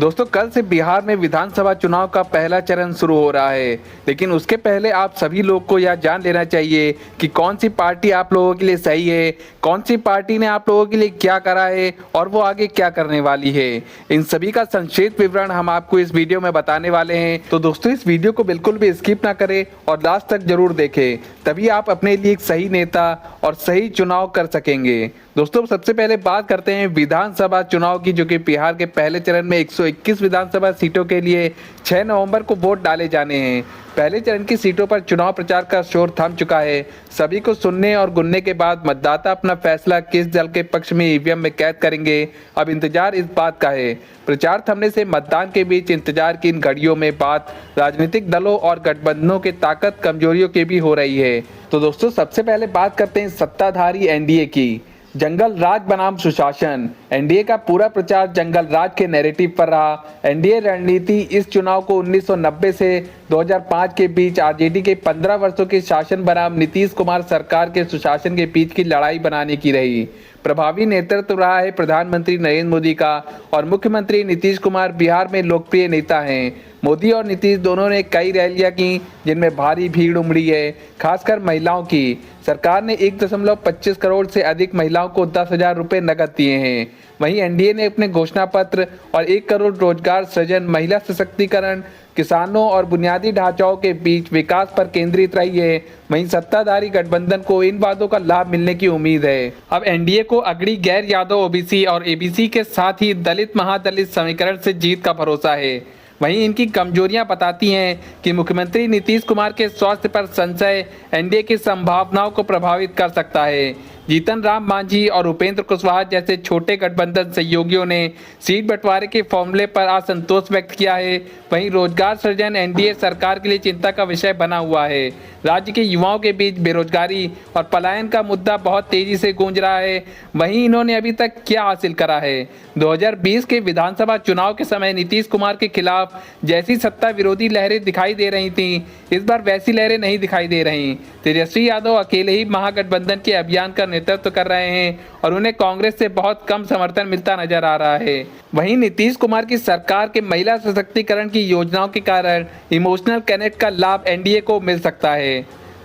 दोस्तों कल से बिहार में विधानसभा चुनाव का पहला चरण शुरू हो रहा है, लेकिन उसके पहले आप सभी लोग को यह जान लेना चाहिए कि कौन सी पार्टी आप लोगों के लिए सही है, कौन सी पार्टी ने आप लोगों के लिए क्या करा है और वो आगे क्या करने वाली है। इन सभी का संक्षिप्त विवरण हम आपको इस वीडियो में बताने वाले हैं। तो दोस्तों इस वीडियो को बिल्कुल भी स्किप ना करें और लास्ट तक जरूर देखें, तभी आप अपने लिए एक सही नेता और सही चुनाव कर सकेंगे। दोस्तों सबसे पहले बात करते हैं विधानसभा चुनाव की, जो कि बिहार के पहले चरण में 121 विधानसभा सीटों के लिए 6 नवंबर को वोट डाले जाने हैं। पहले चरण की सीटों पर चुनाव प्रचार का शोर थम चुका है। सभी को सुनने और गुनने के बाद मतदाता अपना फैसला किस दल के पक्ष में ईवीएम में कैद करेंगे, अब इंतजार इस बात का है। प्रचार थमने से मतदान के बीच इंतजार की इन घड़ियों में बात राजनीतिक दलों और गठबंधनों के ताकत कमजोरियों की भी हो रही है। तो दोस्तों सबसे पहले बात करते हैं सत्ताधारी एनडीए की। जंगल राज बनाम सुशासन, एनडीए का पूरा प्रचार जंगल राज के नैरेटिव पर रहा। एनडीए रणनीति इस चुनाव को 1990 से 2005 के बीच आरजेडी के 15 वर्षों के शासन बनाम नीतीश कुमार सरकार के सुशासन के बीच की लड़ाई बनाने की रही। प्रभावी नेतृत्व रहा है प्रधानमंत्री नरेंद्र मोदी का और मुख्यमंत्री नीतीश कुमार बिहार में लोकप्रिय नेता हैं। मोदी और नीतीश दोनों ने कई रैलियां की जिनमें भारी भीड़ उमड़ी है, खासकर महिलाओं की। सरकार ने 1.25 करोड़ से अधिक महिलाओं को 10,000 रुपये नकद दिए हैं। वहीं एनडीए ने अपने घोषणा पत्र और 1 करोड़ रोजगार सृजन, महिला सशक्तिकरण, किसानों और बुनियादी ढांचाओं के बीच विकास पर केंद्रित रही है। वहीं सत्ताधारी गठबंधन को इन वादों का लाभ मिलने की उम्मीद है। अब एनडीए को अगड़ी गैर यादव ओबीसी और एबीसी के साथ ही दलित महादलित समीकरण से जीत का भरोसा है। वहीं इनकी कमजोरियां बताती हैं कि मुख्यमंत्री नीतीश कुमार के स्वास्थ्य पर संशय एनडीए की संभावनाओं को प्रभावित कर सकता है। जीतन राम मांझी और उपेंद्र कुशवाहा जैसे छोटे गठबंधन सहयोगियों ने सीट बंटवारे के फॉर्मूले पर असंतोष व्यक्त किया है। वहीं रोजगार सृजन एनडीए सरकार के लिए चिंता का विषय बना हुआ है। राज्य के युवाओं के बीच बेरोजगारी और पलायन का मुद्दा बहुत तेजी से गूंज रहा है। वहीं इन्होंने अभी तक क्या हासिल करा है? 2020 के विधानसभा चुनाव के समय नीतीश कुमार के खिलाफ जैसी सत्ता विरोधी लहरें दिखाई दे रही थीं, इस बार वैसी लहरें नहीं दिखाई दे रही। तेजस्वी यादव अकेले ही महागठबंधन के अभियान का नेतृत्व कर रहे हैं और उन्हें कांग्रेस से बहुत कम समर्थन मिलता नजर आ रहा है। वहीं नीतीश कुमार की सरकार के महिला सशक्तिकरण की योजनाओं के कारण इमोशनल कनेक्ट का लाभ एनडीए को मिल सकता है।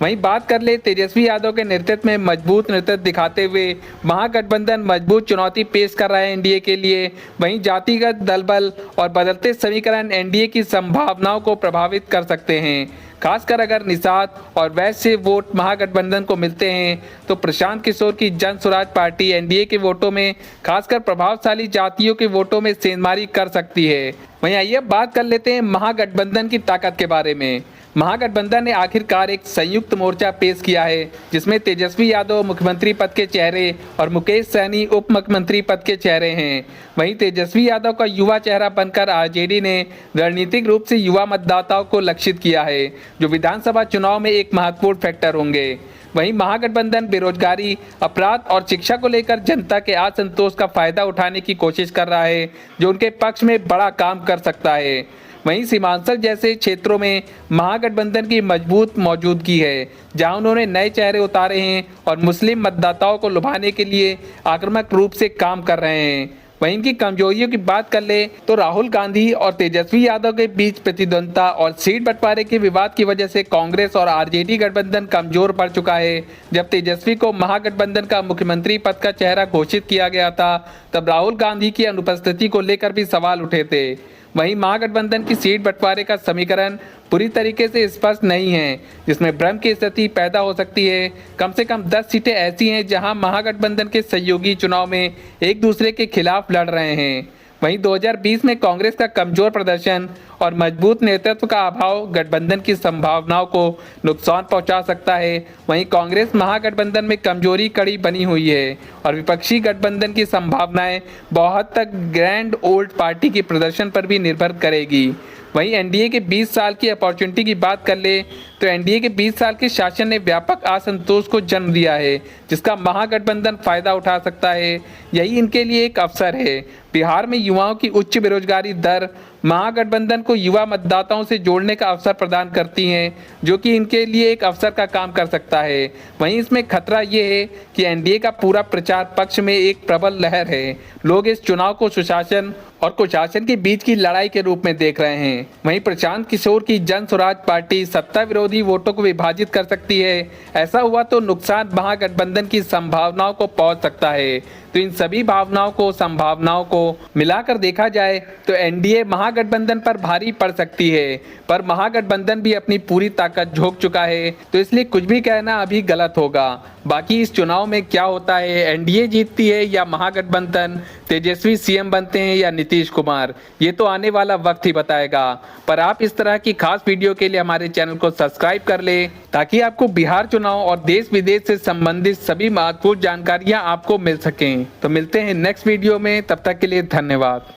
वहीं बात कर ले तेजस्वी यादव के नेतृत्व में मजबूत नेतृत्व दिखाते हुए महागठबंधन मजबूत चुनौती पेश कर रहा है एनडीए के लिए। वहीं जातिगत दलबल और बदलते समीकरण एनडीए की संभावनाओं को प्रभावित कर सकते हैं। खासकर अगर निषाद और वैश्य वोट महागठबंधन को मिलते हैं तो प्रशांत किशोर की जन स्वराज पार्टी एनडीए के वोटों में, खासकर प्रभावशाली जातियों के वोटों में सेंधमारी कर सकती है। वहीं आइए बात कर लेते हैं महागठबंधन की ताकत के बारे में। महागठबंधन ने आखिरकार एक संयुक्त मोर्चा पेश किया है जिसमें तेजस्वी यादव मुख्यमंत्री पद के चेहरे और मुकेश सहनी उप मुख्यमंत्री पद के चेहरे हैं। वहीं तेजस्वी यादव का युवा चेहरा बनकर आरजेडी ने रणनीतिक रूप से युवा मतदाताओं को लक्षित किया है, जो विधानसभा चुनाव में एक महत्वपूर्ण फैक्टर होंगे। वहीं महागठबंधन बेरोजगारी, अपराध और शिक्षा को लेकर जनता के असंतोष का फायदा उठाने की कोशिश कर रहा है, जो उनके पक्ष में बड़ा काम कर सकता है। वहीं सीमांचल जैसे क्षेत्रों में महागठबंधन की मजबूत मौजूदगी है, जहां उन्होंने नए चेहरे उतारे हैं और मुस्लिम मतदाताओं को लुभाने के लिए आक्रामक रूप से काम कर रहे हैं। वहीं इनकी कमजोरियों की बात कर ले तो राहुल गांधी और तेजस्वी यादव के बीच प्रतिद्वंद्विता और सीट बंटवारे के विवाद की वजह से कांग्रेस और आरजेडी गठबंधन कमजोर पड़ चुका है। जब तेजस्वी को महागठबंधन का मुख्यमंत्री पद का चेहरा घोषित किया गया था, तब राहुल गांधी की अनुपस्थिति को लेकर भी सवाल उठे थे। वहीं महागठबंधन की सीट बंटवारे का समीकरण पूरी तरीके से स्पष्ट नहीं है, जिसमें भ्रम की स्थिति पैदा हो सकती है। कम से कम 10 सीटें ऐसी हैं जहां महागठबंधन के सहयोगी चुनाव में एक दूसरे के खिलाफ लड़ रहे हैं। वहीं 2020 में कांग्रेस का कमजोर प्रदर्शन और मजबूत नेतृत्व का अभाव गठबंधन की संभावनाओं को नुकसान पहुंचा सकता है। वहीं कांग्रेस महागठबंधन में कमजोरी कड़ी बनी हुई है और विपक्षी गठबंधन की संभावनाएं बहुत तक ग्रैंड ओल्ड पार्टी के प्रदर्शन पर भी निर्भर करेगी। वहीं एनडीए के 20 साल की अपॉर्चुनिटी की बात कर ले तो एनडीए के 20 साल के शासन ने व्यापक असंतोष को जन्म दिया है, जिसका महागठबंधन फायदा उठा सकता है। यही इनके लिए एक अवसर है। बिहार में युवाओं की उच्च बेरोजगारी दर महागठबंधन को युवा मतदाताओं से जोड़ने का अवसर प्रदान करती हैं, जो कि इनके लिए एक अवसर का काम कर सकता है। वहीं इसमें खतरा ये है कि एनडीए का पूरा प्रचार पक्ष में एक प्रबल लहर है। लोग इस चुनाव को सुशासन और कुशासन के बीच की लड़ाई के रूप में देख रहे हैं। वहीं प्रशांत किशोर की जन स्वराज पार्टी सत्ता विरोधी वोटों को विभाजित कर सकती है। ऐसा हुआ तो नुकसान महागठबंधन की संभावनाओं को पहुंच सकता है। तो इन सभी संभावनाओं को मिलाकर देखा जाए तो एनडीए महागठबंधन पर भारी पड़ सकती है, पर महागठबंधन भी अपनी पूरी ताकत झोंक चुका है, तो इसलिए कुछ भी कहना अभी गलत होगा। बाकी इस चुनाव में क्या होता है, एनडीए जीतती है या महागठबंधन, तेजस्वी सीएम बनते हैं या नीतीश कुमार, ये तो आने वाला वक्त ही बताएगा। पर आप इस तरह की खास वीडियो के लिए हमारे चैनल को सब्सक्राइब कर ले, ताकि आपको बिहार चुनाव और देश विदेश से संबंधित सभी महत्वपूर्ण जानकारियां आपको मिल सकें। तो मिलते हैं नेक्स्ट वीडियो में, तब तक के लिए धन्यवाद।